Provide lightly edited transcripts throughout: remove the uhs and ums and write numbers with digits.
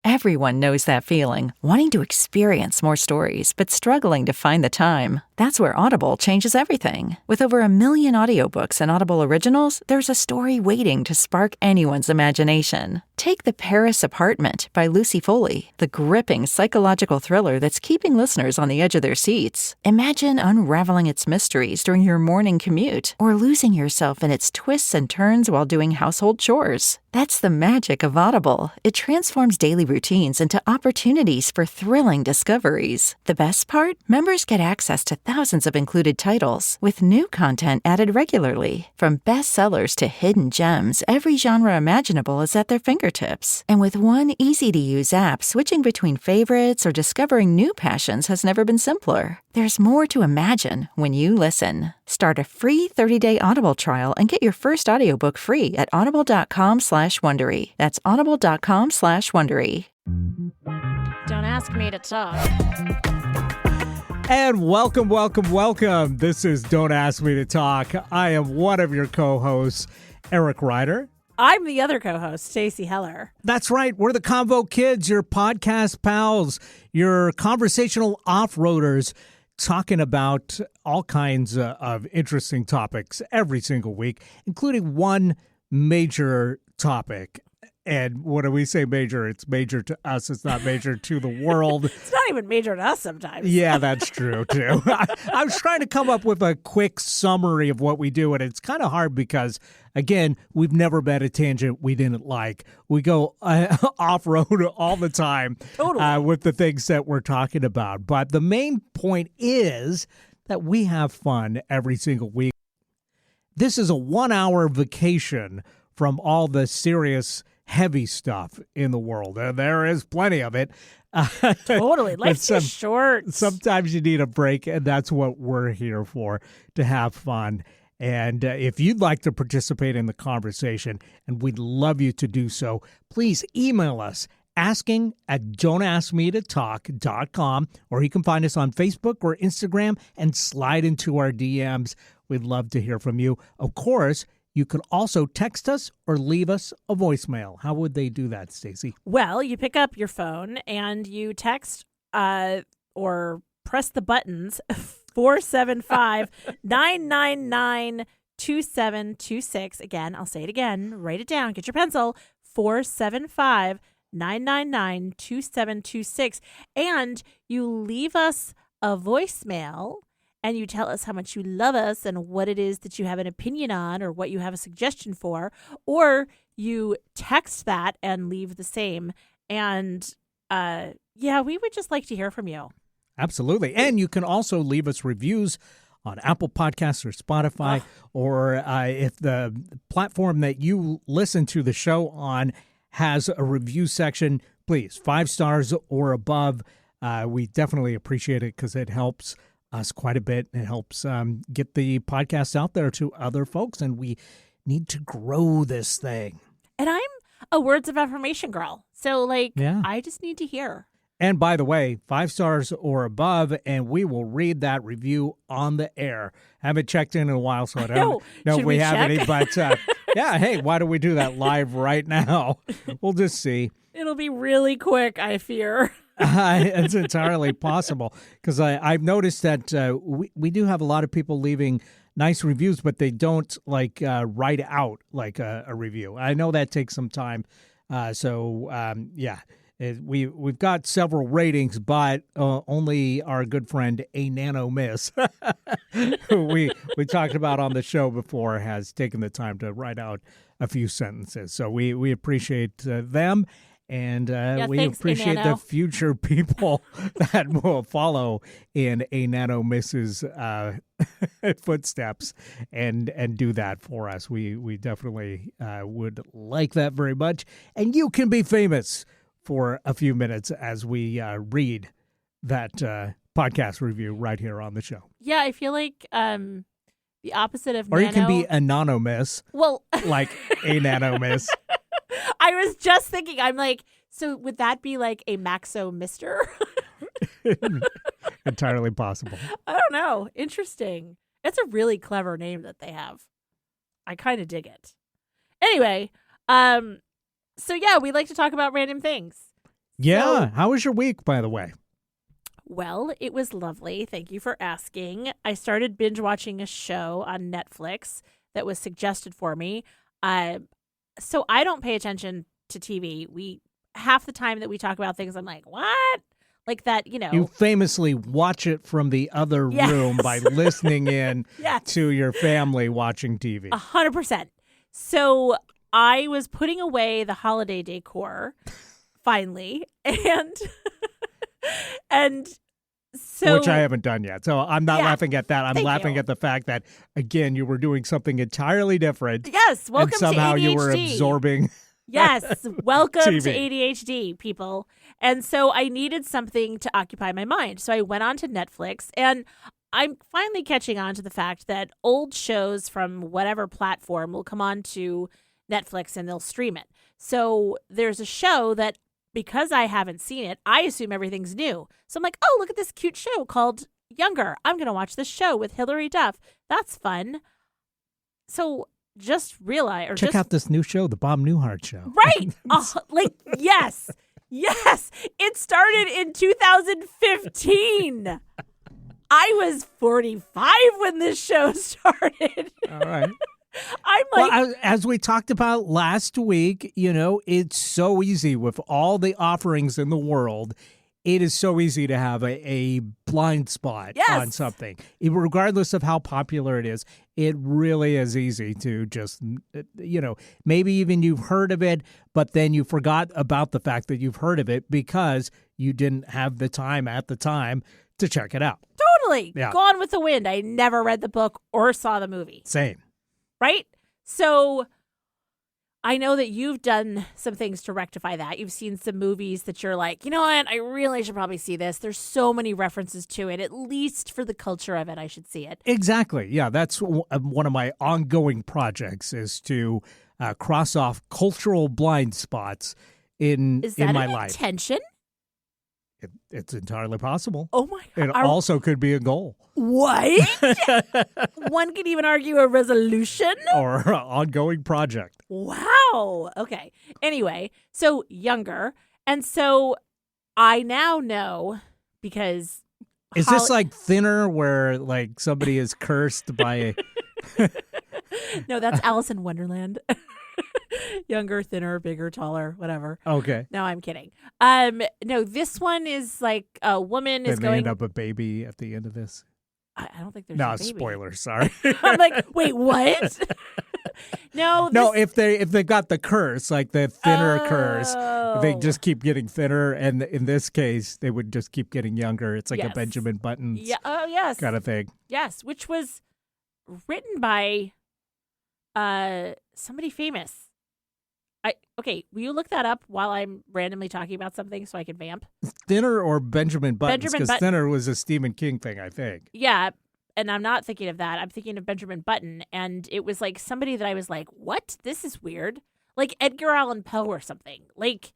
Everyone knows that feeling, wanting to experience more stories, but struggling to find the time. That's where Audible changes everything. With over 1 million audiobooks and Audible originals, there's a story waiting to spark anyone's imagination. Take The Paris Apartment by Lucy Foley, the gripping psychological thriller that's keeping listeners on the edge of their seats. Imagine unraveling its mysteries during your morning commute, or losing yourself in its twists and turns while doing household chores. That's the magic of Audible. It transforms daily routines into opportunities for thrilling discoveries. The best part? Members get access to thousands of included titles, with new content added regularly. From bestsellers to hidden gems, every genre imaginable is at their fingertips. And with one easy-to-use app, switching between favorites or discovering new passions has never been simpler. There's more to imagine when you listen. Start a free 30-day Audible trial and get your first audiobook free at audible.com/Wondery. That's audible.com/Wondery. Don't ask me to talk. And welcome. This is Don't Ask Me to Talk. I am one of your co-hosts, Eric Ryder. I'm the other co-host, Stacey Heller. That's right. We're the Convo Kids, your podcast pals, your conversational off-roaders, talking about all kinds of interesting topics every single week, including one major topic. And when we say major, it's major to us. It's not major to the world. It's not even major to us sometimes. Yeah, that's true, too. I was trying to come up with a quick summary of what we do, and it's kind of hard because, again, we've never been a tangent we didn't like. We go off-road all the time with the things that we're talking about. But the main point is that we have fun every single week. This is a 1-hour vacation from all the serious heavy stuff in the world. There is plenty of it. Totally. Life's too short. Sometimes you need a break, and that's what we're here for, to have fun. And if you'd like to participate in the conversation, and we'd love you to do so, please email us asking@don'taskmetotalk.com, or you can find us on Facebook or Instagram and slide into our DMs. We'd love to hear from you. Of course, you can also text us or leave us a voicemail. How would they do that, Stacey? Well, you pick up your phone and you text or press the buttons 475-999-2726. Again, I'll say it again. Write it down. Get your pencil. 475-999-2726. And you leave us a voicemail and you tell us how much you love us and what it is that you have an opinion on or what you have a suggestion for, or you text that and leave the same. And we would just like to hear from you. Absolutely. And you can also leave us reviews on Apple Podcasts or Spotify, or if the platform that you listen to the show on has a review section, please, 5 stars or above. We definitely appreciate it because it helps us quite a bit. It helps get the podcast out there to other folks, and we need to grow this thing. And I'm a words of affirmation girl. So, I just need to hear. And by the way, 5 stars or above, and we will read that review on the air. Haven't checked in a while, so I don't know if we have any. But, hey, why don't we do that live right now? We'll just see. It'll be really quick, I fear. It's entirely possible, because I've noticed that we do have a lot of people leaving nice reviews, but they don't write out a review. I know that takes some time. We've got several ratings, but only our good friend A Nano Miss, who we talked about on the show before, has taken the time to write out a few sentences. So we appreciate them. And we appreciate the future people that will follow in A Nano Miss's footsteps and do that for us. We definitely would like that very much. And you can be famous for a few minutes as we read that podcast review right here on the show. Yeah, I feel like the opposite of Or you can be anonymous. Well, like A Nano Miss. I was just thinking, I'm like, so would that be like a Maxo Mister? Entirely possible. I don't know. Interesting. It's a really clever name that they have. I kind of dig it. Anyway, so yeah, we like to talk about random things. Yeah. How was your week, by the way? Well, it was lovely. Thank you for asking. I started binge watching a show on Netflix that was suggested for me. So I don't pay attention to TV. Half the time that we talk about things, I'm like, what? Like that, You famously watch it from the other room by listening in to your family watching TV. 100%. So I was putting away the holiday decor finally, and so, which I haven't done yet. So I'm not laughing at that. I'm laughing you. at the fact that, again, you were doing something entirely different. Yes, welcome and somehow to ADHD. You were absorbing. Yes, welcome TV. to ADHD, people. And so I needed something to occupy my mind. So I went on to Netflix, and I'm finally catching on to the fact that old shows from whatever platform will come on to Netflix and they'll stream it. So there's a show that, because I haven't seen it, I assume everything's new. So I'm like, oh, look at this cute show called Younger. I'm going to watch this show with Hilary Duff. That's fun. So just realize, check out this new show, the Bob Newhart Show. Right. Yes. Yes. It started in 2015. I was 45 when this show started. All right. I'm like, well, as we talked about last week, it's so easy with all the offerings in the world. It is so easy to have a blind spot on something. Regardless of how popular it is, it really is easy to just, maybe even you've heard of it, but then you forgot about the fact that you've heard of it because you didn't have the time at the time to check it out. Totally. Yeah. Gone with the Wind. I never read the book or saw the movie. Same. Right? So I know that you've done some things to rectify that. You've seen some movies that you're like, you know what? I really should probably see this. There's so many references to it. At least for the culture of it, I should see it. Exactly. Yeah, that's one of my ongoing projects is to cross off cultural blind spots in my life. Is that an intention? It's entirely possible. Oh my God. It also could be a goal. What? One could even argue a resolution? Or an ongoing project. Wow. Okay. Anyway, so Younger. And so I now know because... Is this like Thinner where like somebody is cursed by... No, that's Alice in Wonderland. Younger, thinner, bigger, taller, whatever. Okay. No, I'm kidding. No, this one is like a woman is going... end up a baby at the end of this? I don't think there's no, a baby. Spoiler, sorry. I'm like, wait, what? No, if they got the curse, like the thinner curse, they just keep getting thinner, and in this case, they would just keep getting younger. It's like a Benjamin Button kind of thing. Yes, which was written by somebody famous. Will you look that up while I'm randomly talking about something so I can vamp? Thinner or Benjamin Button? Because Thinner was a Stephen King thing, I think. Yeah, and I'm not thinking of that. I'm thinking of Benjamin Button, and it was like somebody that I was like, what? This is weird. Like Edgar Allan Poe or something. Like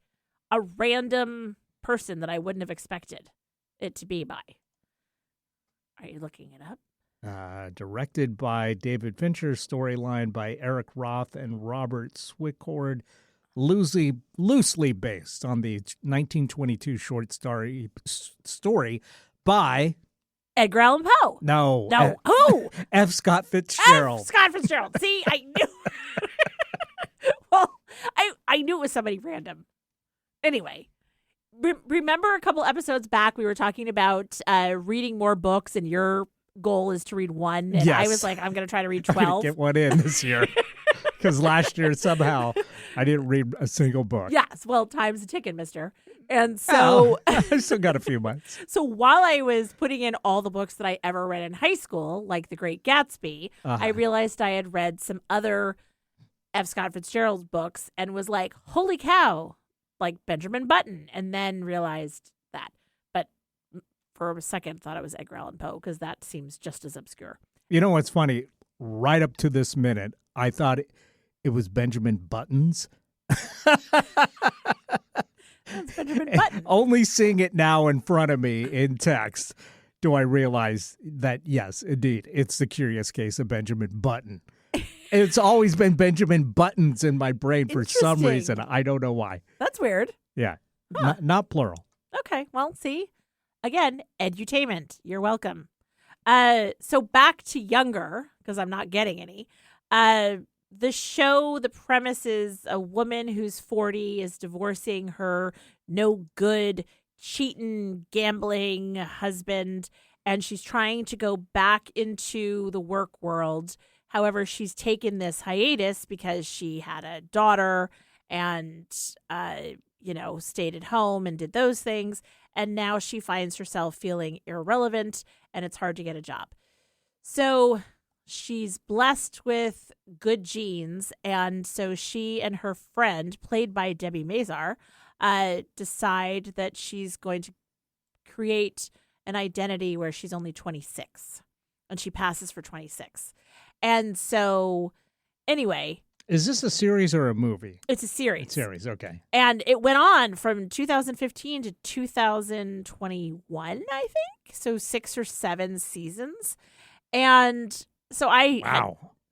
a random person that I wouldn't have expected it to be by. Are you looking it up? Directed by David Fincher, storyline by Eric Roth and Robert Swicord, loosely based on the 1922 short story by Edgar Allan Poe. No. Who? F. Scott Fitzgerald. F. Scott Fitzgerald. See, I knew. Well, I knew it was somebody random. Anyway. Remember a couple episodes back we were talking about reading more books, and your goal is to read one, and I was like, I'm going to try to read 12. Get one in this year. Because last year, somehow, I didn't read a single book. Yes, well, time's a ticking, mister. And so... I still got a few months. So while I was putting in all the books that I ever read in high school, like The Great Gatsby, I realized I had read some other F. Scott Fitzgerald books and was like, holy cow, like Benjamin Button, and then realized that. But for a second, thought it was Edgar Allan Poe, because that seems just as obscure. You know what's funny? Right up to this minute, I thought it was Benjamin Buttons. That's Benjamin Button. Only seeing it now in front of me in text do I realize that, yes, indeed, it's the curious case of Benjamin Button. It's always been Benjamin Buttons in my brain for some reason. I don't know why. That's weird. Yeah. not plural. Okay, well, see, again, edutainment. You're welcome. So back to younger, because I'm not getting any. The show, the premise is a woman who's 40 is divorcing her no good, cheating, gambling husband, and she's trying to go back into the work world. However, she's taken this hiatus because she had a daughter and, stayed at home and did those things. And now she finds herself feeling irrelevant and it's hard to get a job. So she's blessed with good genes. And so she and her friend, played by Debbie Mazar, decide that she's going to create an identity where she's only 26 and she passes for 26. And so anyway, is this a series or a movie? it's a series. It's a series, okay. And it went on from 2015 to 2021, I think. So 6 or 7 seasons. And so I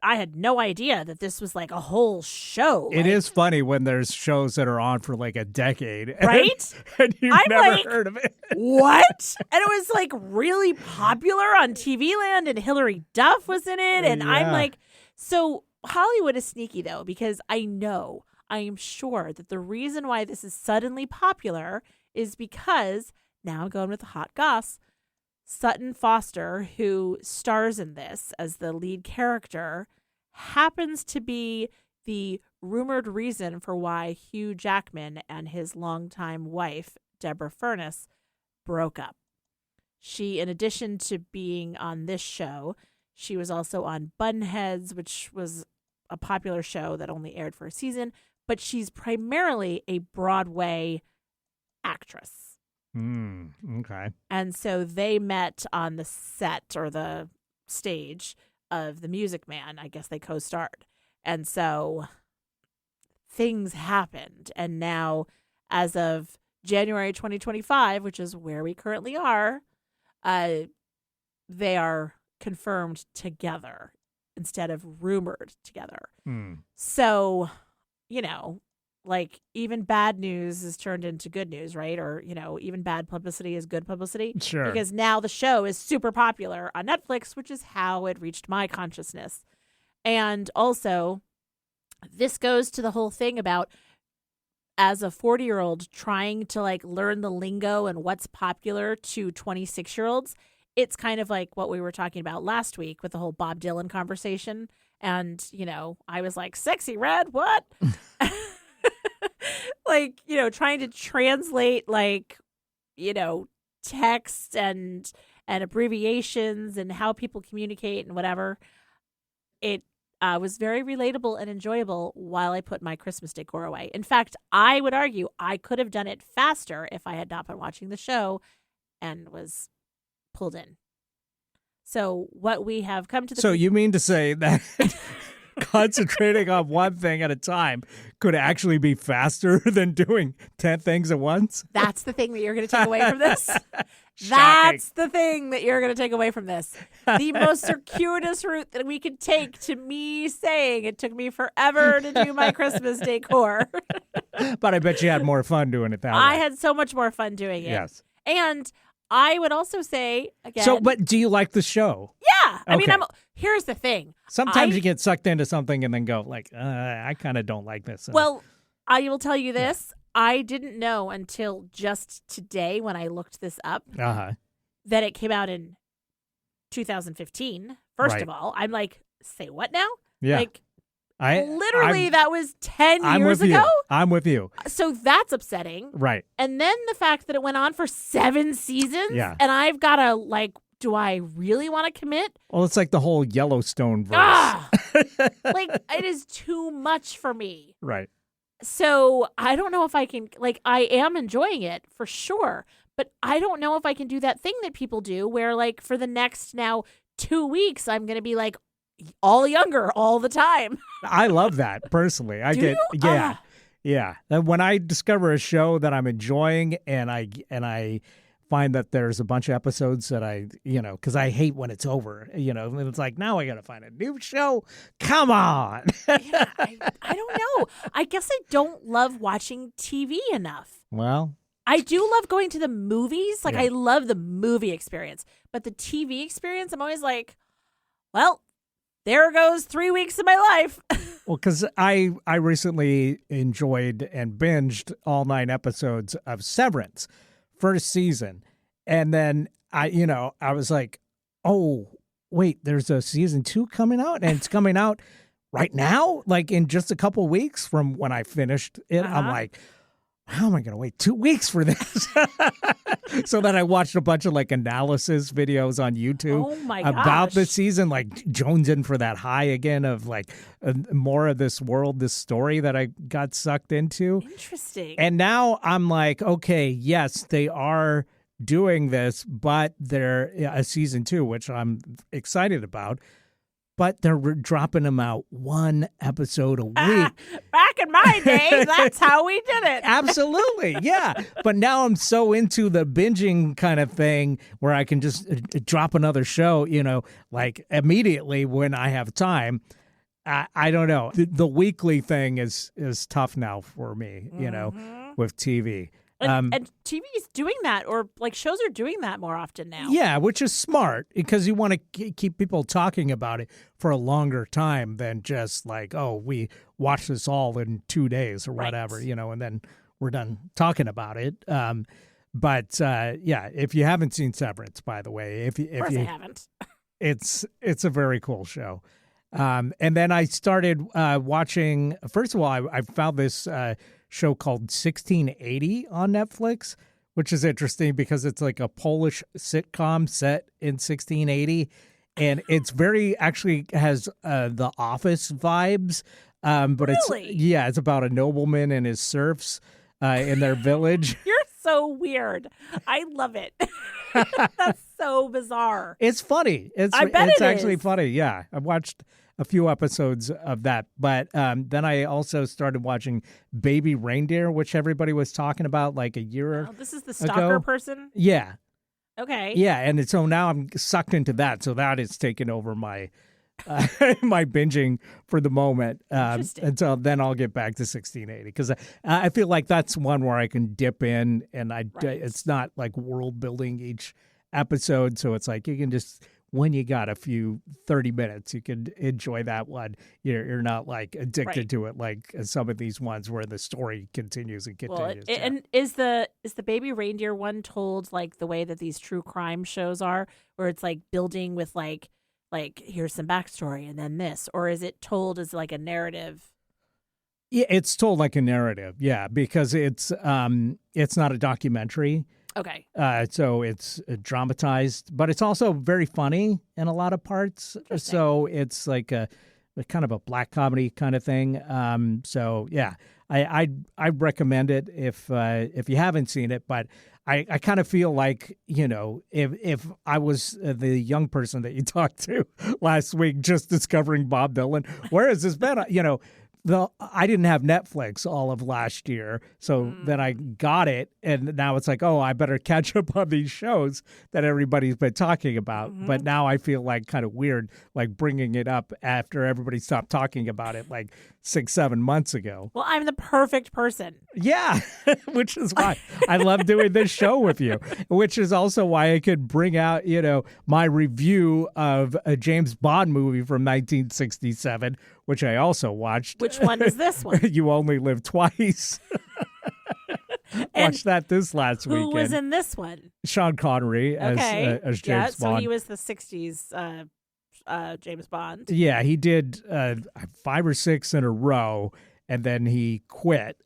had no idea that this was like a whole show. It is funny when there's shows that are on for like a decade. Right? And you've I'm never like, heard of it. What? And it was like really popular on TV Land and Hilary Duff was in it. And I'm Yeah. like, so Hollywood is sneaky though, because I am sure that the reason why this is suddenly popular is because, now I'm going with the hot goss, Sutton Foster, who stars in this as the lead character, happens to be the rumored reason for why Hugh Jackman and his longtime wife, Deborah Furness, broke up. She, in addition to being on this show, she was also on Bunheads, which was a popular show that only aired for a season, but she's primarily a Broadway actress. Okay. And so they met on the set or the stage of The Music Man. I guess they co-starred. And so things happened. And now, as of January 2025, which is where we currently are, they are confirmed together instead of rumored together. So, like even bad news is turned into good news, right? Or, even bad publicity is good publicity. Sure. Because now the show is super popular on Netflix, which is how it reached my consciousness. And also, this goes to the whole thing about, as a 40-year-old trying to like learn the lingo and what's popular to 26-year-olds, it's kind of like what we were talking about last week with the whole Bob Dylan conversation. And, I was like, sexy red, what? Like, trying to translate like, text and abbreviations and how people communicate and whatever. It was very relatable and enjoyable while I put my Christmas decor away. In fact, I would argue I could have done it faster if I had not been watching the show and was pulled in. So what we have come to the... So you mean to say that concentrating on one thing at a time could actually be faster than doing 10 things at once? That's the thing that you're going to take away from this? Shocking. That's the thing that you're going to take away from this. The most circuitous route that we could take to me saying it took me forever to do my Christmas decor. But I bet you had more fun doing it that way. I had so much more fun doing it. Yes. And I would also say, again... So, but do you like the show? Yeah. I mean, Okay. here's the thing. Sometimes you get sucked into something and then go like, I kind of don't like this. Well, I will tell you this. I didn't know until just today when I looked this up that it came out in 2015. First Right. of all, I'm like, say what now? Yeah. Like, that was 10 I'm years with ago. you. I'm with you. So that's upsetting. Right. And then the fact that it went on for 7 seasons. Yeah. And I've got to, like, do I really want to commit? Well, it's like the whole Yellowstone verse. Like, it is too much for me. Right. So I don't know if I can, like, I am enjoying it for sure, but I don't know if I can do that thing that people do where, like, for the next now 2 weeks, I'm going to be like all younger all the time. I love that personally. Yeah. And when I discover a show that I'm enjoying and I find that there's a bunch of episodes that because I hate when it's over, and it's like, now I got to find a new show. Come on. I don't know. I guess I don't love watching TV enough. Well, I do love going to the movies. Like, Yeah. I love the movie experience. But the TV experience, I'm always like, well, there goes 3 weeks of my life. Well, because I recently enjoyed and binged all 9 episodes of Severance, first season. And then I was like, oh, wait, there's a season 2 coming out, and it's coming out right now, like in just a couple weeks from when I finished it. I'm like, how am I going to wait 2 weeks for this? So then I watched a bunch of like analysis videos on YouTube about the season, like jonesing for that high again of like more of this world, this story that I got sucked into. Interesting. And now I'm like, okay, yes, they are doing this, but they're a season 2, which I'm excited about. But they're dropping them out 1 episode a week. Back in my day, that's how we did it. Absolutely, yeah. But now I'm so into the binging kind of thing where I can just drop another show, like immediately when I have time. I don't know. The weekly thing is tough now for me, with TV. And TV is doing that, or like shows are doing that more often now. Yeah, which is smart because you want to keep people talking about it for a longer time than just like, oh, we watched this all in 2 days or whatever, and then we're done talking about it. But if you haven't seen Severance, by the way, if you I haven't, it's a very cool show. And then I started watching. First of all, I found this show called 1680 on Netflix, which is interesting because it's like a Polish sitcom set in 1680, and it's actually has the Office vibes. But really? it's about a nobleman and his serfs in their village. You're so weird. I love it. That's so bizarre. It's funny. It's actually funny. Yeah, I've watched a few episodes of that, but then I also started watching Baby Reindeer, which everybody was talking about like a year ago. This is the stalker person? Yeah. Okay. Yeah, and so now I'm sucked into that, so that is taking over my my binging for the moment. And so then I'll get back to 1680 because I feel like that's one where I can dip in, and it's not like world building each episode, so it's like you can just, when you got a few 30 minutes, you can enjoy that one. You're not like addicted to it like some of these ones where the story continues and continues. Well, and is the Baby Reindeer one told like the way that these true crime shows are, where it's like building with like here's some backstory and then this, or is it told as like a narrative? Yeah, it's told like a narrative. Yeah, because it's not a documentary. Okay. So it's dramatized, but it's also very funny in a lot of parts. So it's like a kind of a black comedy kind of thing. So yeah, I recommend it if you haven't seen it. But I kind of feel like, if I was the young person that you talked to last week, just discovering Bob Dylan, where has this been? I didn't have Netflix all of last year, so then I got it, and now it's like, oh, I better catch up on these shows that everybody's been talking about. Mm-hmm. But now I feel like kind of weird, like bringing it up after everybody stopped talking about it like 6-7 months ago. Well, I'm the perfect person. Yeah, which is why I love doing this show with you, which is also why I could bring out, my review of a James Bond movie from 1967, which I also watched. Which one is this one? You Only Live Twice. Watched that this last weekend. Who was in this one? Sean Connery as James Bond. So he was the 60s James Bond. Yeah, he did 5 or 6 in a row, and then he quit.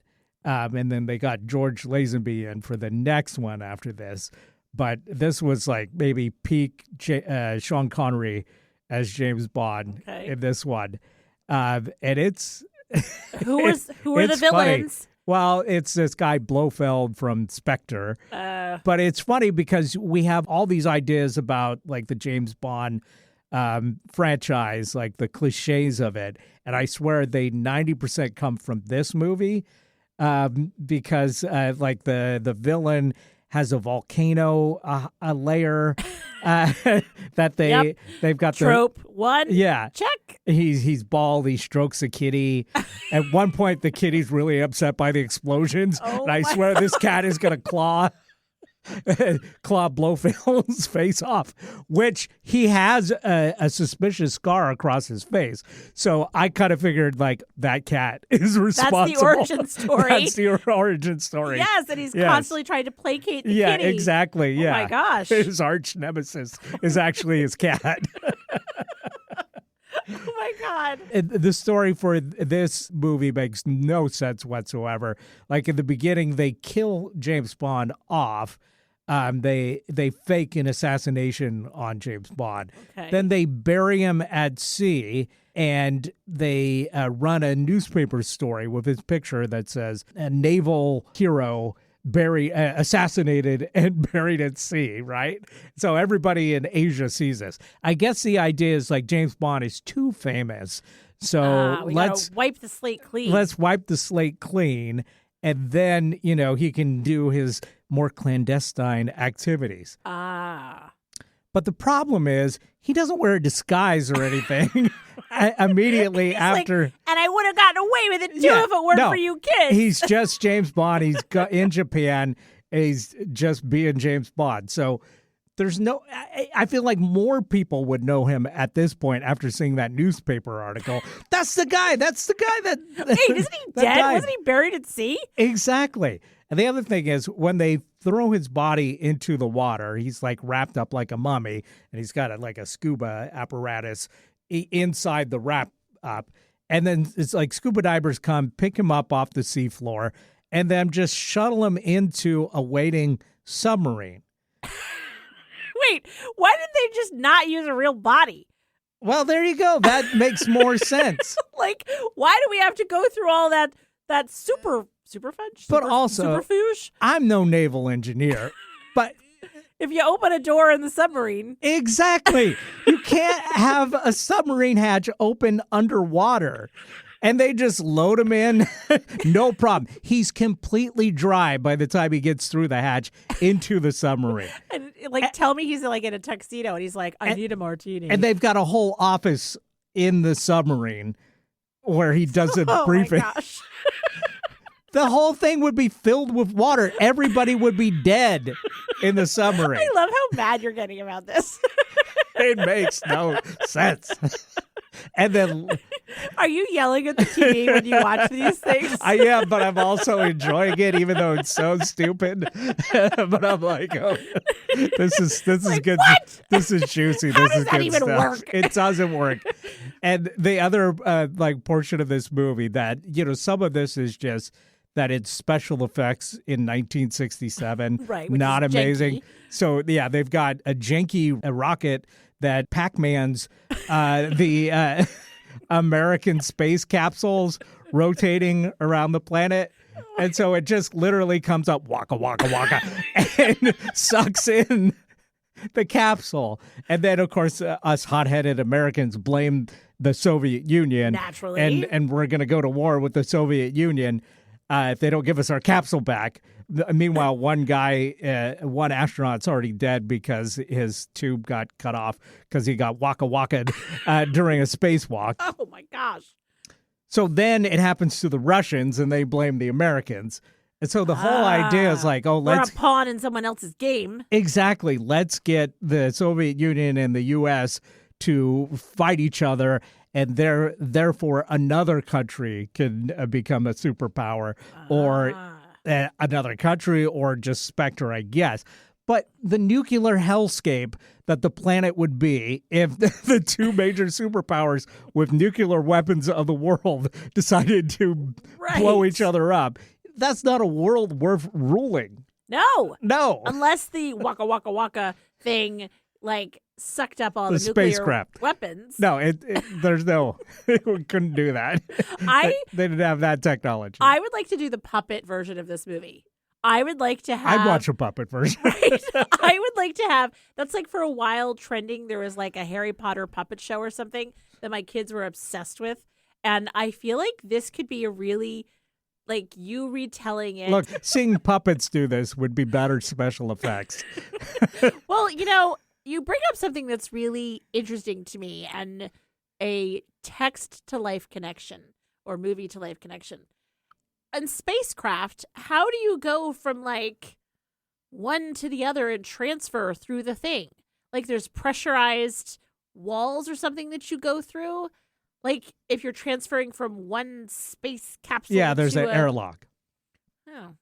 And then they got George Lazenby in for the next one after this. But this was like maybe peak Sean Connery as James Bond in this one. And it's who are the villains? Funny. Well, it's this guy Blofeld from Spectre. But it's funny because we have all these ideas about like the James Bond franchise, like the cliches of it, and I swear they 90% come from this movie, because like the villain has a volcano, a layer that they've got trope one. Yeah, check. He's bald. He strokes a kitty. At one point, the kitty's really upset by the explosions. Oh and I my swear this cat is going to claw Blofield's face off, which he has a suspicious scar across his face. So I kind of figured, like, that cat is responsible. That's the origin story. That's the origin story. Yes, and he's constantly trying to placate the Yeah, kitty. exactly. Yeah. Oh my gosh. His arch nemesis is actually his cat. Oh my God. The story for this movie makes no sense whatsoever. Like, in the beginning, they kill James Bond off. They fake an assassination on James Bond. Okay. Then they bury him at sea, and they run a newspaper story with his picture that says a naval hero assassinated and buried at sea, right? So everybody in Asia sees this. I guess the idea is, like, James Bond is too famous, so we let's gotta wipe the slate clean. Let's wipe the slate clean, and then, he can do his more clandestine activities. But the problem is, he doesn't wear a disguise or anything immediately after. Like, and I would have gotten away with it too if it weren't for you kids. He's just James Bond. He's in Japan, and he's just being James Bond. So there's no. I feel like more people would know him at this point after seeing that newspaper article. That's the guy. That's the guy that. Hey, isn't he dead? Died. Wasn't he buried at sea? Exactly. And the other thing is, when they throw his body into the water, he's like wrapped up like a mummy, and he's got like a scuba apparatus inside the wrap up. And then it's like scuba divers come, pick him up off the seafloor, and then just shuttle him into a waiting submarine. Wait, why did they just not use a real body? Well, there you go. That makes more sense. Like, why do we have to go through all that superfuge? But also, superfuge? I'm no naval engineer, but if you open a door in the submarine. Exactly. You can't have a submarine hatch open underwater. And they just load him in. No problem. He's completely dry by the time he gets through the hatch into the submarine. And tell me he's like in a tuxedo and he's like, I need a martini. And they've got a whole office in the submarine where he does a briefing. Oh my gosh. The whole thing would be filled with water. Everybody would be dead in the submarine. I love how mad you're getting about this. It makes no sense. And then, are you yelling at the TV when you watch these things? I am, but I'm also enjoying it, even though it's so stupid. But I'm like, oh, this is like, good. What? This is juicy. How this does is that good even stuff. work? It doesn't work. And the other portion of this movie that, some of this is just that it's special effects in 1967. Right. Not amazing. Janky. So, yeah, they've got a janky rocket that Pac-Man's the American space capsules rotating around the planet. And so it just literally comes up, waka, waka, waka, and sucks in the capsule. And then, of course, us hot-headed Americans blame the Soviet Union. Naturally. And we're going to go to war with the Soviet Union if they don't give us our capsule back. Meanwhile, one astronaut's already dead because his tube got cut off because he got waka-waka'd during a spacewalk. Oh, my gosh. So then it happens to the Russians, and they blame the Americans. And so the whole idea is like, we're a pawn in someone else's game. Exactly. Let's get the Soviet Union and the U.S. to fight each other, and therefore another country can become a superpower or another country or just Spectre, I guess. But the nuclear hellscape that the planet would be if the two major superpowers with nuclear weapons of the world decided to blow each other up, that's not a world worth ruling. No. Unless the waka waka waka thing sucked up all the nuclear spacecraft weapons. No, there's no, we couldn't do that. They didn't have that technology. I would like to do the puppet version of this movie. I would like to have. I'd watch a puppet version. Right? I would like to have. That's for a while trending. There was a Harry Potter puppet show or something that my kids were obsessed with, and I feel like this could be a really you retelling it. Look, seeing puppets do this would be better special effects. Well, you bring up something that's really interesting to me, and a text to life connection or movie to life connection. In spacecraft, how do you go from like one to the other and transfer through the thing? Like there's pressurized walls or something that you go through? Like if you're transferring from one space capsule there's to an airlock. Oh,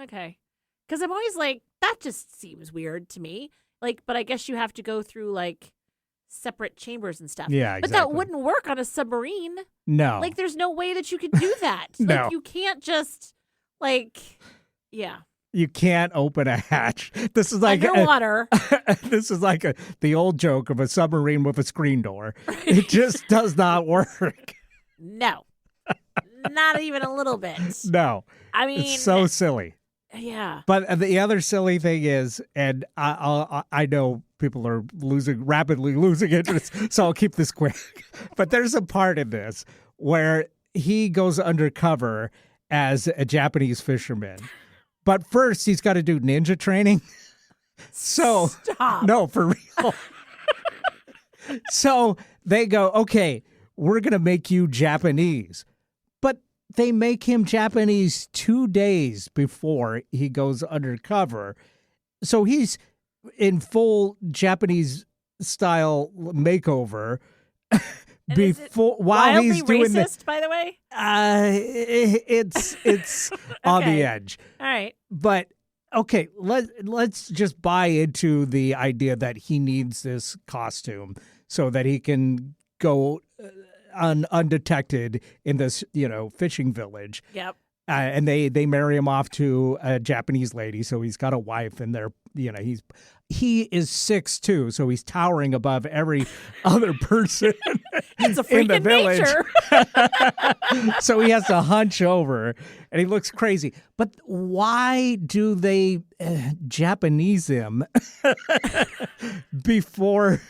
okay. Because I'm always like, that just seems weird to me. Like, but I guess you have to go through like separate chambers and stuff. Yeah, But exactly. that wouldn't work on a submarine. No. Like, there's no way that you could do that. No. Like, you can't just, like, yeah. You can't open a hatch. This is like Underwater. this is like the old joke of a submarine with a screen door. It just does not work. No. Not even a little bit. No. I mean. It's so silly. Yeah. But the other silly thing is, and I know people are rapidly losing interest, so I'll keep this quick. But there's a part in this where he goes undercover as a Japanese fisherman. But first, he's got to do ninja training. So, Stop. No, for real. So they go, okay, we're going to make you Japanese. But they make him Japanese 2 days before he goes undercover. So he's in full Japanese style makeover before while he's doing racist, by the way? it's on the edge. All right. But okay, let's just buy into the idea that he needs this costume so that he can go undetected in this, fishing village. Yep. And they marry him off to a Japanese lady, so he's got a wife, and he is 6'2", so he's towering above every other person It's a in the freaking village. nature. So he has to hunch over, and he looks crazy. But why do they Japanese him before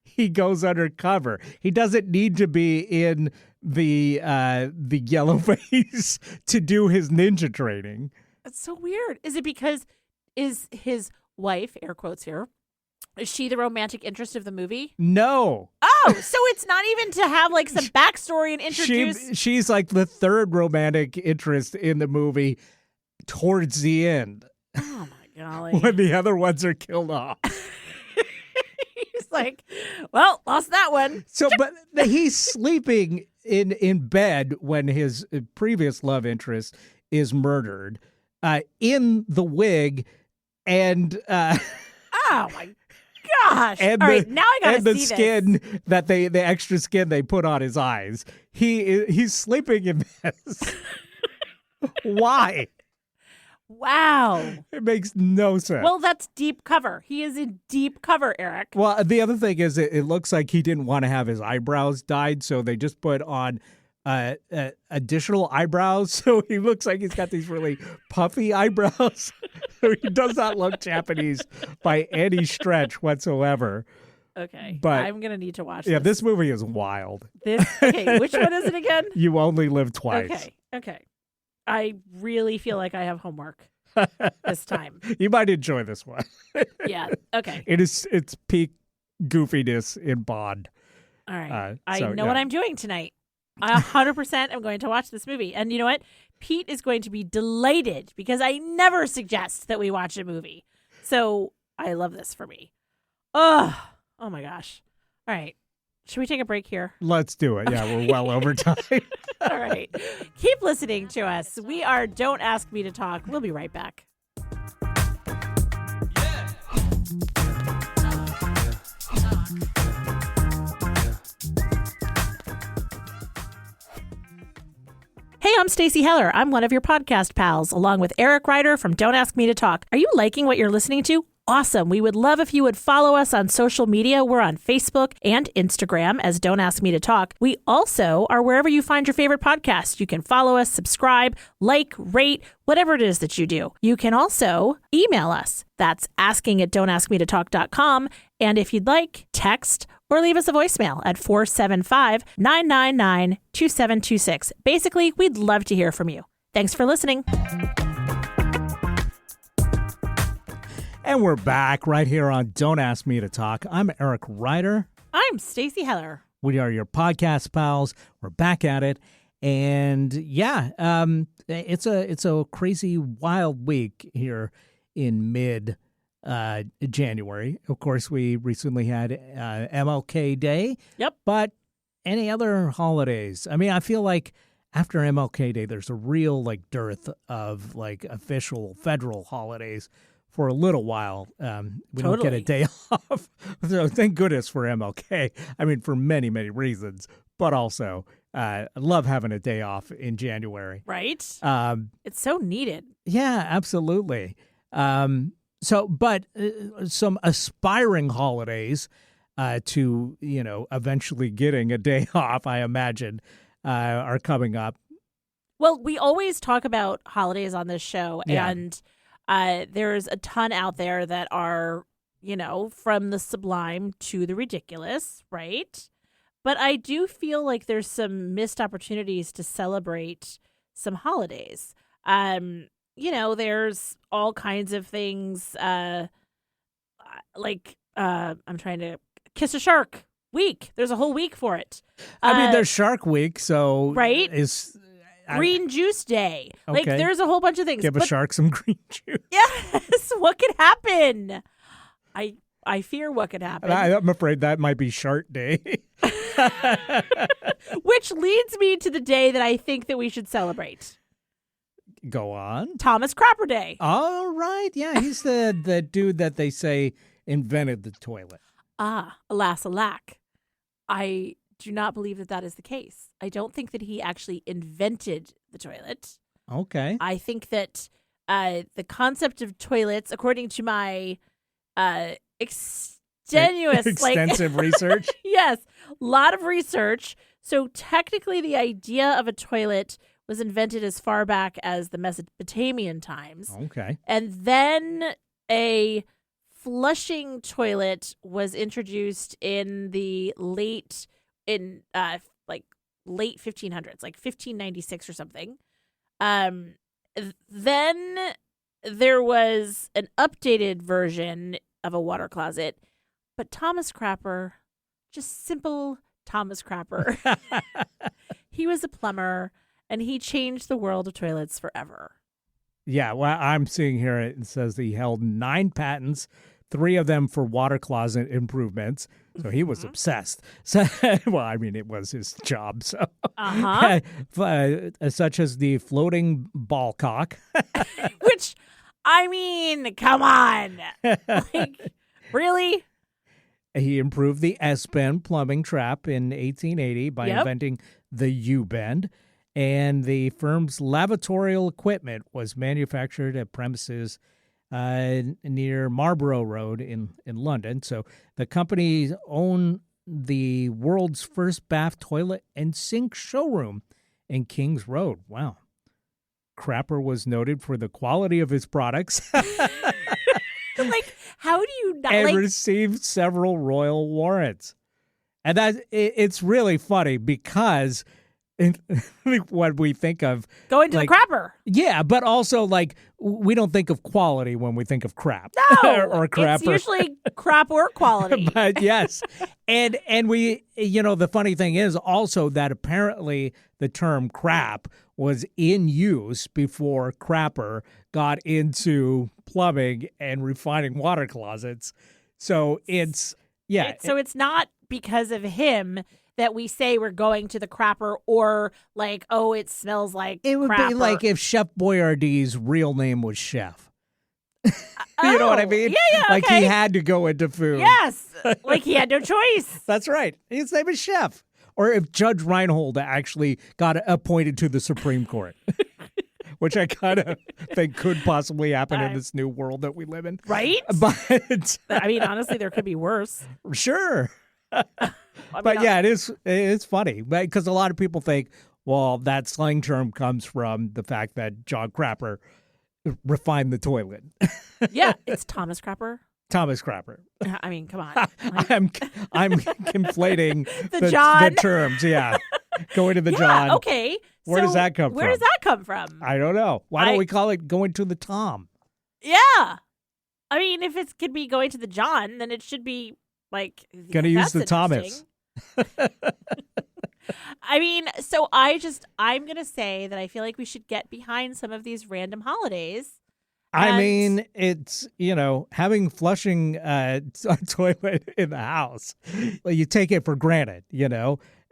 he goes undercover? He doesn't need to be in the yellow face to do his ninja training. That's so weird. Is it because is his wife, air quotes here, is she the romantic interest of the movie? No. Oh, so it's not even to have like some backstory and introduce. She's like the third romantic interest in the movie towards the end. Oh my golly. When the other ones are killed off. He's like, well, lost that one. So, but he's sleeping in bed when his previous love interest is murdered, in the wig, and Oh my gosh! and All right, now I gotta and the see skin this. that the extra skin they put on his eyes. He's sleeping in this. Why? Wow. It makes no sense. Well, that's deep cover. He is in deep cover, Eric. Well, the other thing is it looks like he didn't want to have his eyebrows dyed, so they just put on additional eyebrows. So he looks like he's got these really puffy eyebrows. So he does not look Japanese by any stretch whatsoever. Okay, But I'm gonna need to watch. Yeah, this movie is wild. Okay, which one is it again? You only live twice. Okay. I really feel like I have homework this time. You might enjoy this one. Yeah. Okay. It's peak goofiness in Bond. All right. So, I know yeah. what I'm doing tonight. I 100% am going to watch this movie. And you know what? Pete is going to be delighted because I never suggest that we watch a movie. So I love this for me. Oh my gosh. All right. Should we take a break here? Let's do it. Yeah, we're well over time. All right. Keep listening to us. We are Don't Ask Me to Talk. We'll be right back. Hey, I'm Stacey Heller. I'm one of your podcast pals, along with Eric Ryder from Don't Ask Me to Talk. Are you liking what you're listening to? Awesome. We would love if you would follow us on social media. We're on Facebook and Instagram as Don't Ask Me to Talk. We also are wherever you find your favorite podcast. You can follow us, subscribe, like, rate, whatever it is that you do. You can also email us. That's asking@don'taskmetotalk.com. And if you'd like, text or leave us a voicemail at 475-999-2726. Basically, we'd love to hear from you. Thanks for listening. And we're back right here on Don't Ask Me to Talk. I'm Eric Ryder. I'm Stacey Heller. We are your podcast pals. We're back at it. And yeah, it's a crazy, wild week here in mid January. Of course, we recently had MLK Day. Yep. But any other holidays? I mean, I feel like after MLK Day, there's a real dearth of official federal holidays for a little while. We don't get a day off. So thank goodness for MLK. I mean, for many, many reasons, but also I love having a day off in January. Right? It's so needed. Yeah, absolutely. But some aspiring holidays to, eventually getting a day off, I imagine, are coming up. Well, we always talk about holidays on this show, and there's a ton out there that are, from the sublime to the ridiculous, right? But I do feel like there's some missed opportunities to celebrate some holidays. There's all kinds of things I'm trying to kiss a shark week. There's a whole week for it. I mean, there's Shark Week, so right? Green Juice Day. Okay. There's a whole bunch of things. Give a shark some green juice. Yes. What could happen? I fear what could happen. I'm afraid that might be Shark Day. Which leads me to the day that I think that we should celebrate. Go on. Thomas Crapper Day. All right. Yeah, he's the dude that they say invented the toilet. Alas, alack. I do not believe that is the case. I don't think that he actually invented the toilet. Okay. I think that the concept of toilets, according to my extensive research. Yes, a lot of research. So technically the idea of a toilet was invented as far back as the Mesopotamian times. Okay. And then a flushing toilet was introduced in the late 1500s, like 1596 or something. Then there was an updated version of a water closet, but Thomas Crapper, just simple Thomas Crapper, he was a plumber, and he changed the world of toilets forever. Yeah, well, I'm seeing here it says he held 9 patents, 3 of them for water closet improvements. So he was obsessed. So, well, I mean, it was his job. So, such as the floating ball cock, which, I mean, come on, really? He improved the S-bend plumbing trap in 1880 by inventing the U-bend. And the firm's lavatorial equipment was manufactured at premises near Marlborough Road in London. So the company owned the world's first bath, toilet, and sink showroom in Kings Road. Wow. Crapper was noted for the quality of his products. How do you not and received several royal warrants. And it's really funny because what we think of going to the crapper. Yeah, but also we don't think of quality when we think of crap. No, or crapper. It's usually crap or quality. But yes. And we, the funny thing is also that apparently the term crap was in use before crapper got into plumbing and refining water closets. So it's it's not because of him that we say we're going to the crapper, or it smells like it would crapper. be like if Chef Boyardee's real name was Chef. You know what I mean? Yeah, okay. He had to go into food. Yes, he had no choice. That's right. His name is Chef. Or if Judge Reinhold actually got appointed to the Supreme Court, which I kind of think could possibly happen in this new world that we live in. Right? But I mean, honestly, there could be worse. Sure. It's funny because a lot of people think, well, that slang term comes from the fact that John Crapper refined the toilet. Yeah, it's Thomas Crapper. Thomas Crapper. I mean, come on. I'm conflating the terms. Yeah, going to the John. Okay. Where does that come from? Where does that come from? I don't know. Why don't we call it going to the Tom? Yeah. I mean, if it could be going to the John, then it should be going to use the Thomas. I mean, so I'm going to say that I feel like we should get behind some of these random holidays. I And- mean, it's, having flushing a toilet in the house, well, you take it for granted,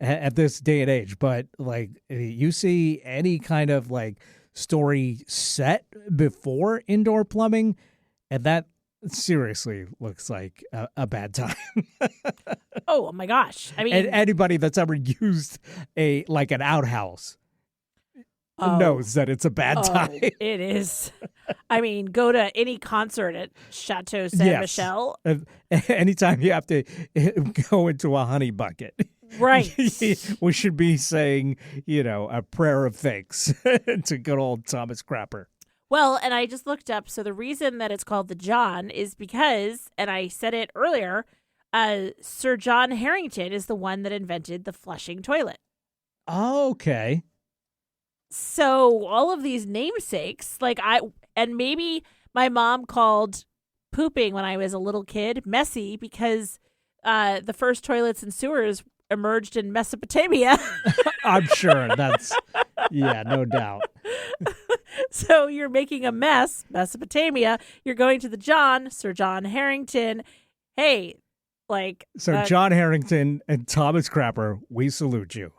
at this day and age. But like, you see any kind of like story set before indoor plumbing, and that seriously looks like a bad time. Oh my gosh. I mean, And anybody that's ever used an outhouse knows that it's a bad time. It is. I mean, go to any concert at Chateau Saint Michel. Anytime you have to go into a honey bucket. Right. We should be saying, a prayer of thanks to good old Thomas Crapper. Well, and I just looked up. So the reason that it's called the John is because, and I said it earlier, Sir John Harrington is the one that invented the flushing toilet. Oh, okay. So all of these namesakes, and maybe my mom called pooping when I was a little kid messy because the first toilets and sewers emerged in Mesopotamia. I'm sure no doubt. So you're making a mess, Mesopotamia. You're going to the John, Sir John Harrington. Hey, So John Harrington and Thomas Crapper, we salute you.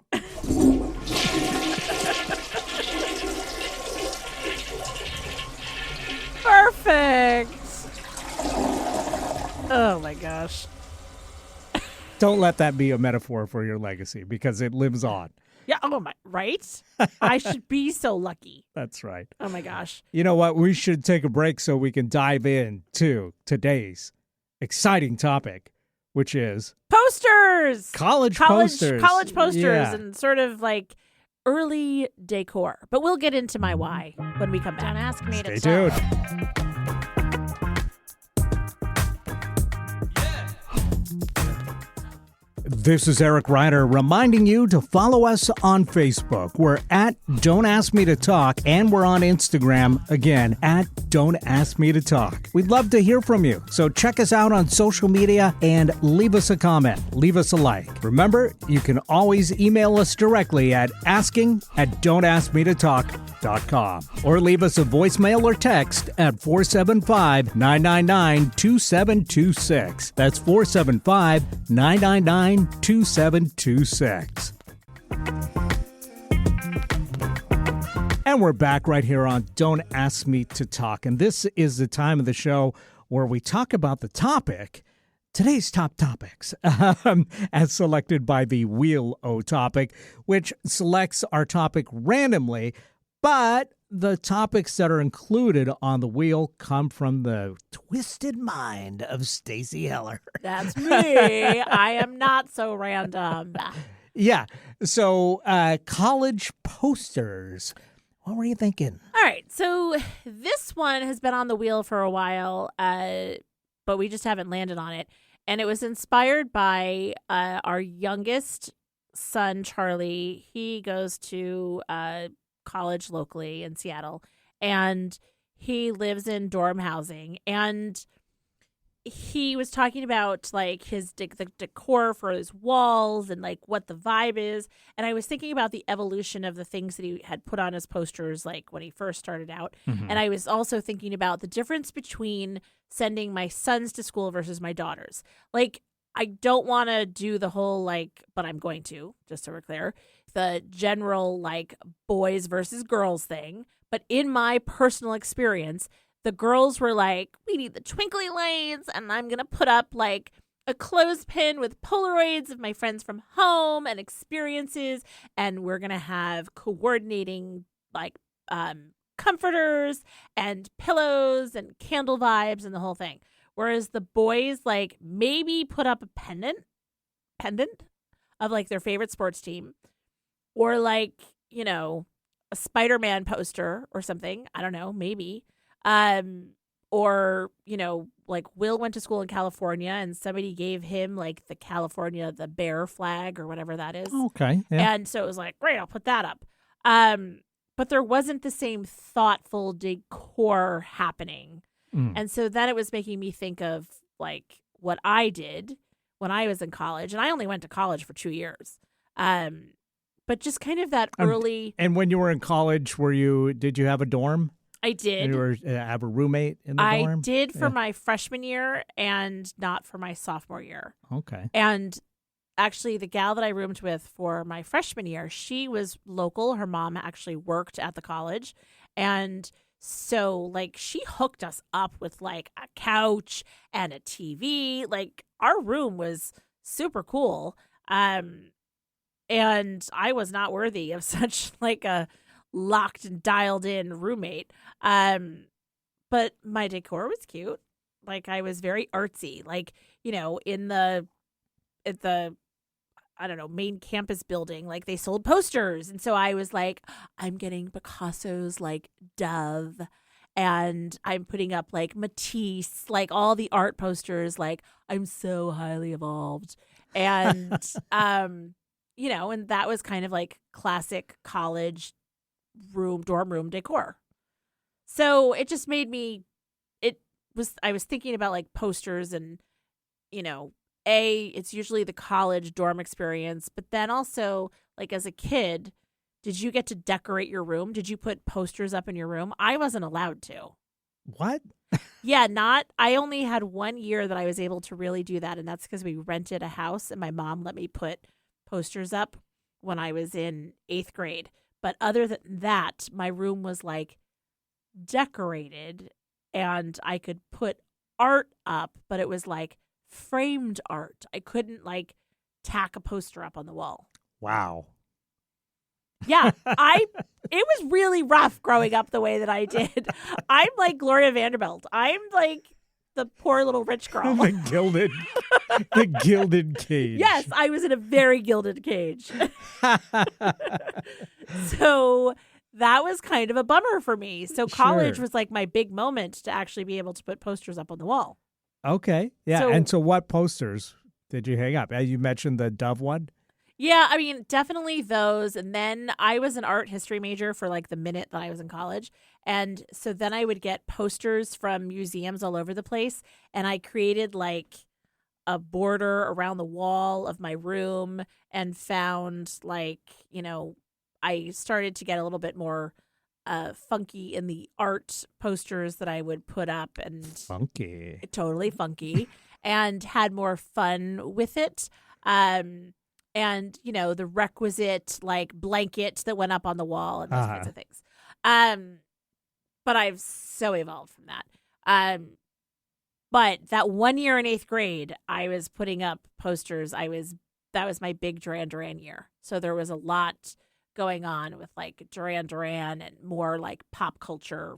Perfect. Oh my gosh. Don't let that be a metaphor for your legacy because it lives on. Yeah. Oh my. Right. I should be so lucky. That's right. Oh my gosh. You know what? We should take a break so we can dive into today's exciting topic, which is Posters. college posters. College posters, Yeah. and sort of like early decor. But we'll get into my why when we come back. Don't ask me Stay to talk. tuned. This is Eric Ryder reminding you to follow us on Facebook. We're at Don't Ask Me to Talk, and we're on Instagram, again, at Don't Ask Me to Talk. We'd love to hear from you, so check us out on social media and leave us a comment. Leave us a like. Remember, you can always email us directly at asking@don'taskmetotalk.com or leave us a voicemail or text at 475-999-2726. That's 475-999-2726. And we're back right here on Don't Ask Me to Talk. And this is the time of the show where we talk about the topic, today's top topics, as selected by the Wheel O topic, which selects our topic randomly, but the topics that are included on the wheel come from the twisted mind of Stacey Heller. That's me. I am not so random. Yeah. So, college posters. What were you thinking? All right. So this one has been on the wheel for a while, but we just haven't landed on it. And it was inspired by our youngest son, Charlie. He goes to college locally in Seattle, and he lives in dorm housing. And he was talking about like his the decor for his walls and like what the vibe is. And I was thinking about the evolution of the things that he had put on his posters like when he first started out. Mm-hmm. And I was also thinking about the difference between sending my sons to school versus my daughters. Like, I don't want to do the whole like, but I'm going to, just so we're clear, the general like boys versus girls thing. But in my personal experience, the girls were like, we need the twinkly lights, and I'm going to put up like a clothespin with Polaroids of my friends from home and experiences, and we're going to have coordinating like comforters and pillows and candle vibes and the whole thing. Whereas the boys like maybe put up a pendant of like their favorite sports team, or like, you know, a Spider-Man poster or something. I don't know, maybe. Or, you know, like Will went to school in California and somebody gave him like the bear flag or whatever that is. Okay. Yeah. And so it was like, great, I'll put that up. But there wasn't the same thoughtful decor happening. Mm. And so then it was making me think of like what I did, when I was in college, and I only went to college for 2 years. But just kind of that Um, early. And when you were in college, did you have a dorm? I Did did. you have a roommate in the I dorm? did for Yeah. my freshman year and not for my sophomore year. Okay. And actually, the gal that I roomed with for my freshman year, she was local. Her mom actually worked at the college. And so, like, she hooked us up with, like, a couch and a TV. Like, our room was super cool. And I was not worthy of such, like, a locked and dialed in roommate. But my decor was cute. Like, I was very artsy. Like, you know, at the I don't know, main campus building, like they sold posters. And so I was like, I'm getting Picasso's like Dove, and I'm putting up like Matisse, like all the art posters, like I'm so highly evolved. And you know, and that was kind of like classic college dorm room decor. So it just made me I was thinking about like posters and, you know, it's usually the college dorm experience, but then also, like, as a kid, did you get to decorate your room? Did you put posters up in your room? I wasn't allowed to. What? Yeah, I only had 1 year that I was able to really do that, and that's because we rented a house and my mom let me put posters up when I was in 8th grade. But other than that, my room was like decorated and I could put art up, but it was like framed art. I couldn't like tack a poster up on the wall. Wow. Yeah, it was really rough growing up the way that I did. I'm like Gloria Vanderbilt. I'm like the poor little rich girl. the gilded cage. Yes, I was in a very gilded cage. So that was kind of a bummer for me. So college Sure. was like my big moment to actually be able to put posters up on the wall. Okay. Yeah. So- And so what posters did you hang up? You mentioned the Dove one. Yeah, I mean, definitely those. And then I was an art history major for like the minute that I was in college. And so then I would get posters from museums all over the place. And I created like a border around the wall of my room and found like, you know, I started to get a little bit more funky in the art posters that I would put up, and Funky. totally funky, and had more fun with it. And, you know, the requisite like blanket that went up on the wall and those kinds of things. But I've so evolved from that. But that 1 year in 8th grade, I was putting up posters. That was my big Duran Duran year. So there was a lot going on with like Duran Duran and more like pop culture,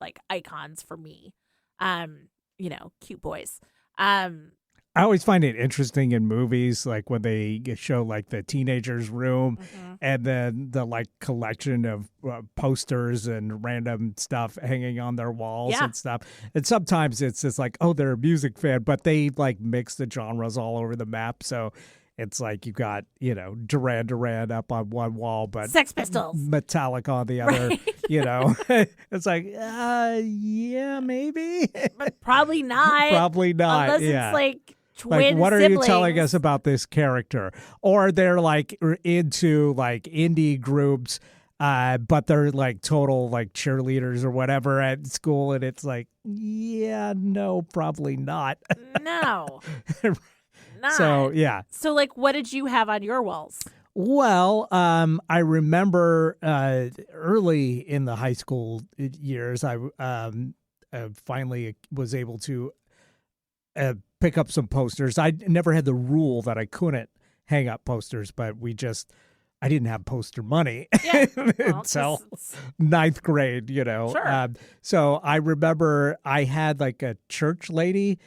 like icons for me. You know, cute boys. I always find it interesting in movies, like when they show like the teenager's room and then the like collection of posters and random stuff hanging on their walls and stuff. And sometimes it's just like, oh, they're a music fan, but they like mix the genres all over the map. So it's like you got, you know, Duran Duran up on one wall, but Sex Pistols, Metallica on the other. Right. You know, it's like, yeah, maybe, but probably not. Probably not. Unless yeah. it's like twin Like, what siblings. are you telling us about this character? Or they're like into like indie groups, but they're like total like cheerleaders or whatever at school, and it's like, yeah, no, probably not. No. Not. So yeah. So like, what did you have on your walls? Well, I remember early in the high school years, I finally was able to pick up some posters. I never had the rule that I couldn't hang up posters, but I didn't have poster money Yeah. Well, until 9th grade, you know. Sure. So I remember I had like a church lady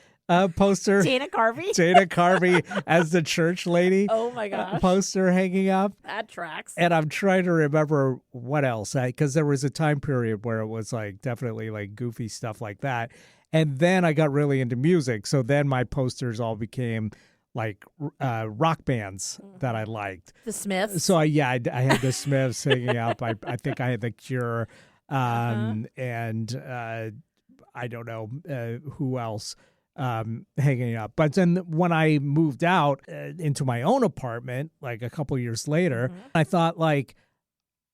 poster. Dana Carvey. Dana Carvey as the church lady. Oh my gosh. Poster hanging up. That tracks. And I'm trying to remember what else, because there was a time period where it was like definitely like goofy stuff like that. And then I got really into music. So then my posters all became like rock bands that I liked. The Smiths. So I had the Smiths hanging up. I think I had the Cure, and I don't know who else. hanging up. But then when I moved out into my own apartment, like a couple years later, I thought like,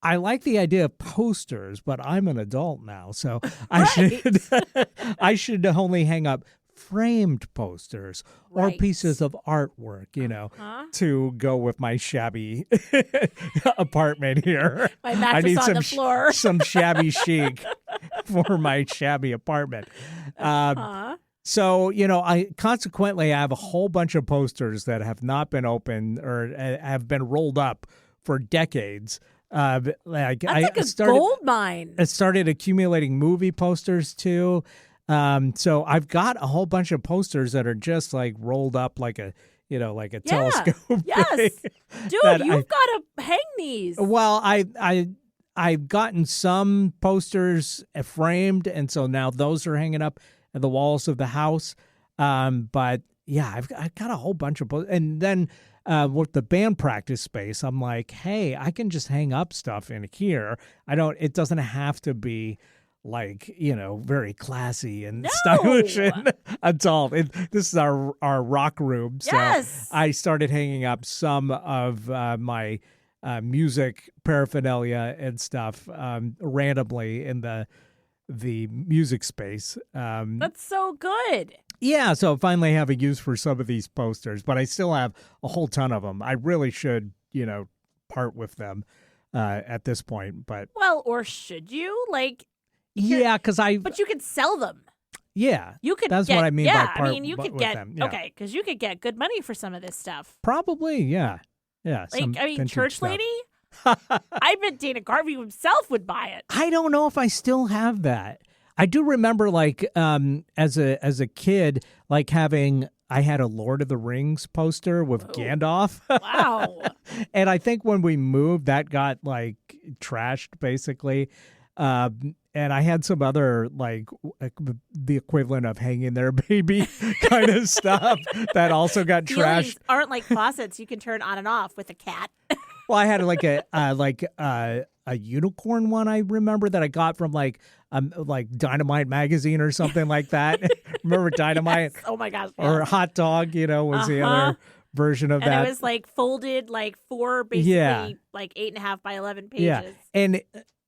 I like the idea of posters, but I'm an adult now, so I should only hang up framed posters or pieces of artwork, to go with my shabby apartment here. My mattress I need on the floor. some shabby chic for my shabby apartment. So, I have a whole bunch of posters that have not been opened or have been rolled up for decades. That's like a gold mine. I started accumulating movie posters too. So I've got a whole bunch of posters that are just like rolled up like a telescope. Yes. Dude, you've got to hang these. Well, I've gotten some posters framed, and so now those are hanging up at the walls of the house. But yeah, I've got a whole bunch of posters. And then with the band practice space, I'm like, hey, I can just hang up stuff in here. It doesn't have to be like, very classy and stylish and adult. This is our rock room. So yes. I started hanging up some of my music paraphernalia and stuff randomly in the music space. That's so good. Yeah, so I finally have a use for some of these posters, but I still have a whole ton of them. I really should, part with them at this point. But well, or should you? Like, yeah, but you could sell them. Yeah, you could. That's what I mean by part. You could get them, okay, because you could get good money for some of this stuff. Probably, yeah. Like, church stuff. lady. I bet Dana Carvey himself would buy it. I don't know if I still have that. I do remember, like, as a kid, like I had a Lord of the Rings poster with Gandalf. Wow. And I think when we moved, that got like trashed basically. And I had some other like the equivalent of hanging there, baby kind of stuff that also got trashed. Aren't like faucets you can turn on and off with a cat. Well, I had like a unicorn one. I remember that I got from like Dynamite magazine or something like that. Remember Dynamite? Yes. Oh my gosh! Yes. Or Hot Dog, was the other version of that. And it was like folded like 4, basically like 8.5 by 11 pages. Yeah, and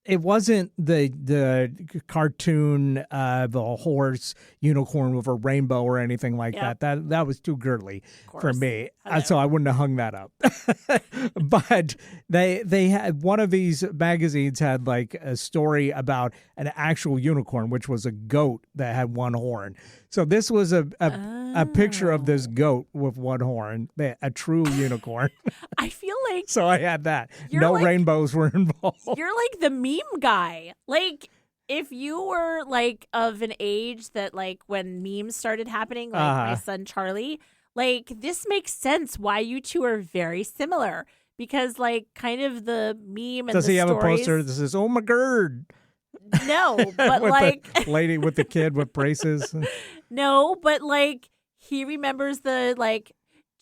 it wasn't the cartoon the horse unicorn with a rainbow or anything like that. That was too girly for me. So I wouldn't have hung that up. But they had one of these magazines had like a story about an actual unicorn, which was a goat that had one horn. So this was a picture of this goat with one horn, a true unicorn. I feel like so I had that. No rainbows were involved. You're like the meme guy. Like if you were like of an age that like when memes started happening, like my son Charlie, like this makes sense why you two are very similar because like kind of the meme and does he have stories... a poster that says "Oh my God"? No, but with like the lady with the kid with braces. No, but like he remembers the like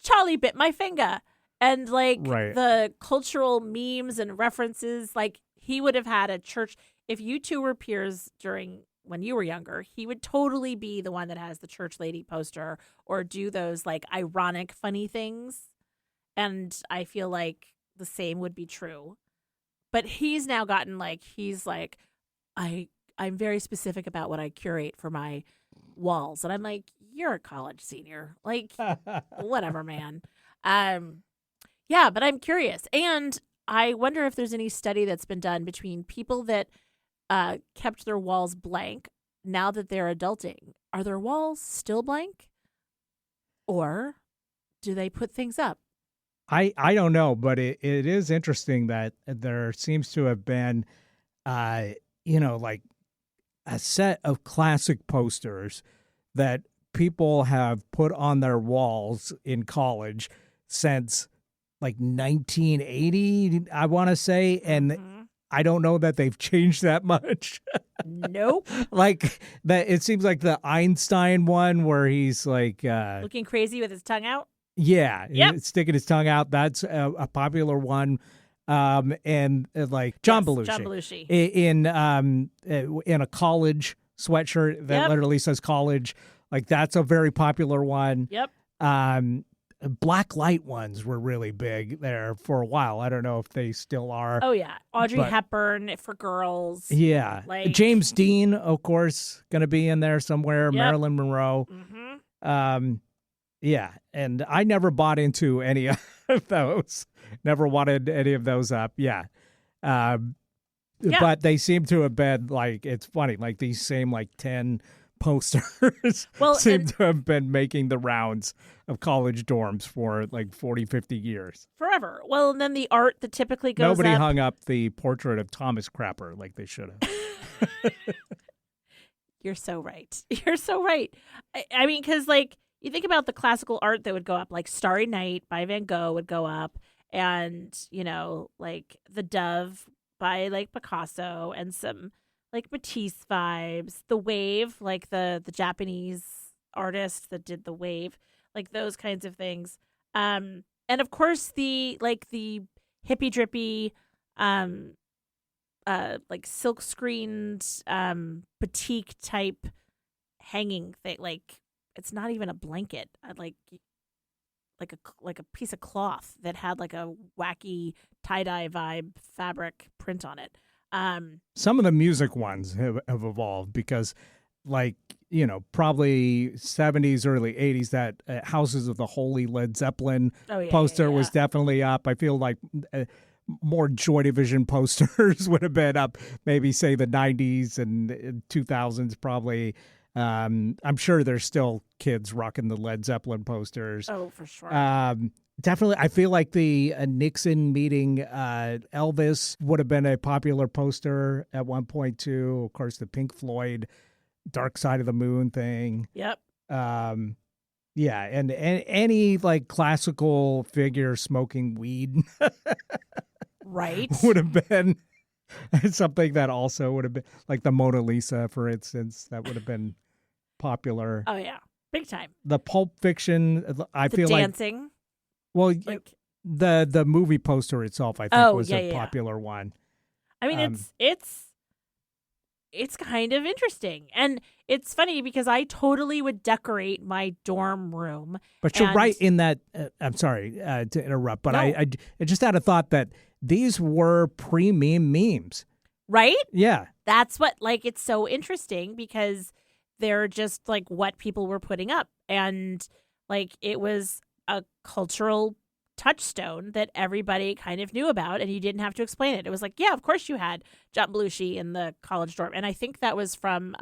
Charlie bit my finger and like the cultural memes and references. Like he would have had a church. If you two were peers during when you were younger, he would totally be the one that has the church lady poster or do those like ironic, funny things. And I feel like the same would be true. But he's now gotten like, he's like, I'm very specific about what I curate for my walls. And I'm like, you're a college senior. Like, whatever, man. Yeah, but I'm curious. And I wonder if there's any study that's been done between people that kept their walls blank now that they're adulting. Are their walls still blank? Or do they put things up? I don't know, but it is interesting that there seems to have been, like a set of classic posters that people have put on their walls in college since like 1980, I want to say. And I don't know that they've changed that much. Nope. Like that, it seems like the Einstein one where he's like looking crazy with his tongue out. Yeah, sticking his tongue out. That's a popular one. And like John Belushi in a college sweatshirt that literally says college Like that's a very popular one. Yep. Black light ones were really big there for a while. I don't know if they still are. Oh yeah, Audrey but- Hepburn for girls. Yeah. Like- James Dean, of course, going to be in there somewhere. Yep. Marilyn Monroe. Mm-hmm. Yeah. And I never bought into any of those. Never wanted any of those up. Yeah. Yeah. But they seem to have been like, it's funny, like these same like 10 posters Well, seem and- to have been making the rounds of college dorms for like 40, 50 years. Forever. Well, and then the art that typically goes Nobody up. hung up the portrait of Thomas Crapper like they should have. You're so right. You're so right. I mean, because like you think about the classical art that would go up, like Starry Night by Van Gogh would go up, and like The Dove by like Picasso, and some like Matisse vibes. The Wave, like the Japanese artist that did the Wave, like those kinds of things. And of course the hippie drippy, like silk screened, batik type hanging thing. Like it's not even a blanket. Like a piece of cloth that had like a wacky tie dye vibe fabric print on it. Some of the music ones have evolved because, like, probably 70s, early 80s, that Houses of the Holy Led Zeppelin poster was definitely up. I feel like more Joy Division posters would have been up, maybe, say, the 90s and 2000s probably. I'm sure there's still kids rocking the Led Zeppelin posters. Oh, for sure. Definitely, I feel like the Nixon meeting Elvis would have been a popular poster at one point too. Of course, the Pink Floyd Dark Side of the Moon thing. Yep. Yeah, and any like classical figure smoking weed Right. would have been something that also would have been like the Mona Lisa, for instance, that would have been popular. Oh yeah, big time. The Pulp Fiction, I The feel dancing. Well, Like, the movie poster itself, I think, was a yeah. popular one. I mean, it's kind of interesting, and it's funny because I totally would decorate my dorm room. But you're And- right in that. I'm sorry to interrupt, but No. I just had a thought that these were pre-meme memes. Right? Yeah, That's what, like, it's so interesting because they're just like what people were putting up, and like it was a cultural touchstone that everybody kind of knew about, and you didn't have to explain it. It was like, yeah, of course you had John Belushi in the college dorm, and I think that was from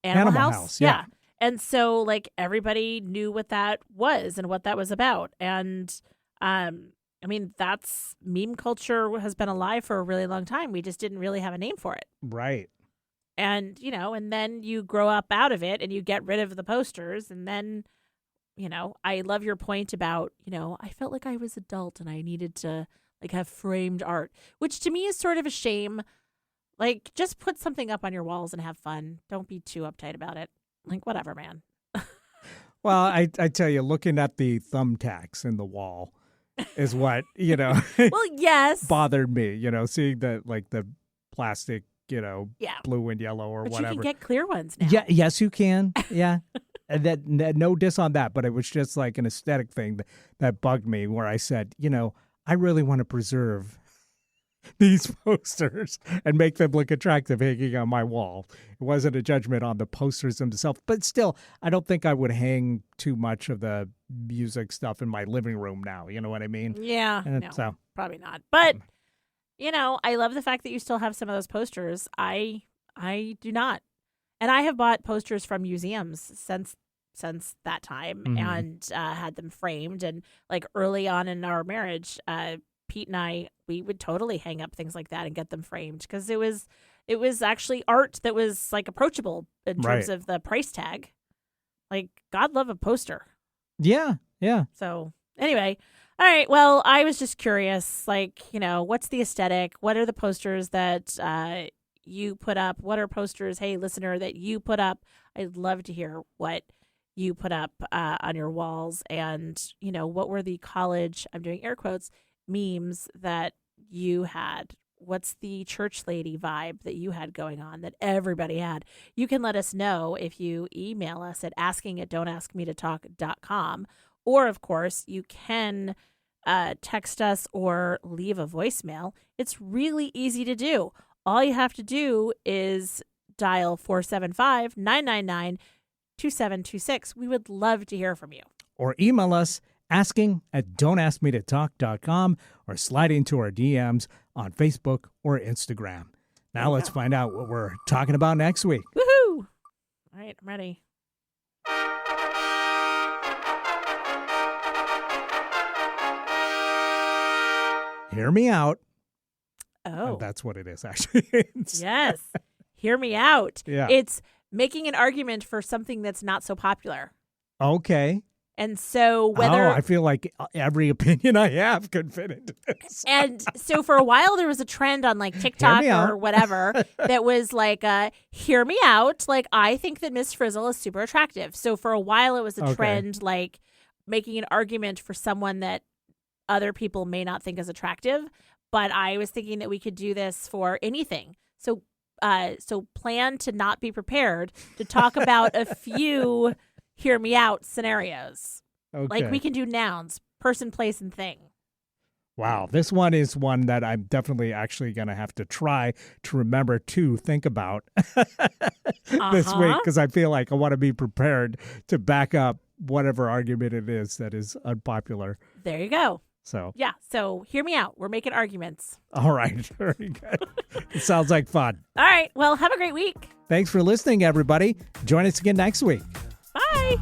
Animal House. yeah. And so like everybody knew what that was and what that was about, and I mean that's meme culture has been alive for a really long time. We just didn't really have a name for it. right. And, and then you grow up out of it and you get rid of the posters. And then, I love your point about, I felt like I was adult and I needed to like have framed art, which to me is sort of a shame. Like, just put something up on your walls and have fun. Don't be too uptight about it. Like, whatever, man. Well, I tell you, looking at the thumbtacks in the wall is what Well, yes. bothered me. Seeing the plastic, Yeah. blue and yellow or But whatever. you can get clear ones now. Yeah, yes, you can. Yeah. And that no diss on that, but it was just like an aesthetic thing that bugged me where I said, I really want to preserve these posters and make them look attractive hanging on my wall. It wasn't a judgment on the posters themselves, but still, I don't think I would hang too much of the music stuff in my living room now. You know what I mean? Yeah. And No, so, probably not. But, I love the fact that you still have some of those posters. I do not. And I have bought posters from museums since that time and had them framed. And like early on in our marriage, Pete and I, we would totally hang up things like that and get them framed because it was actually art that was like approachable in terms of the price tag. Like, God love a poster. yeah. So anyway, all right. Well, I was just curious, like, what's the aesthetic? What are the posters that you put up? What are posters, hey, listener, that you put up? I'd love to hear what you put up on your walls. And, what were the college, I'm doing air quotes, memes that you had what's the church lady vibe that you had going on that everybody had? You can let us know if you email us at asking@don'taskmetotalk.com. Or, of course, you can text us or leave a voicemail. It's really easy to do. All you have to do is dial 475-999-2726. We would love to hear from you. Or email us asking@don'taskmetotalk.com or slide into our DMs on Facebook or Instagram. Now let's find out what we're talking about next week. Woohoo! All right, I'm ready. Hear me out. Oh. That's what it is, actually. Yes. Hear me out. Yeah. It's making an argument for something that's not so popular. Okay. And so whether... Oh, I feel like every opinion I have could fit into this. And so for a while there was a trend on like TikTok or whatever that was like, hear me out. Like, I think that Miss Frizzle is super attractive. So for a while it was a trend like making an argument for someone that other people may not think is attractive. But I was thinking that we could do this for anything. So plan to not be prepared to talk about a few hear me out scenarios. Okay. Like we can do nouns, person, place, and thing. Wow. This one is one that I'm definitely actually going to have to try to remember to think about this week, because I feel like I want to be prepared to back up whatever argument it is that is unpopular. There you go. So yeah. So hear me out. We're making arguments. All right. Very good. It sounds like fun. All right. Well, have a great week. Thanks for listening, everybody. Join us again next week. Bye.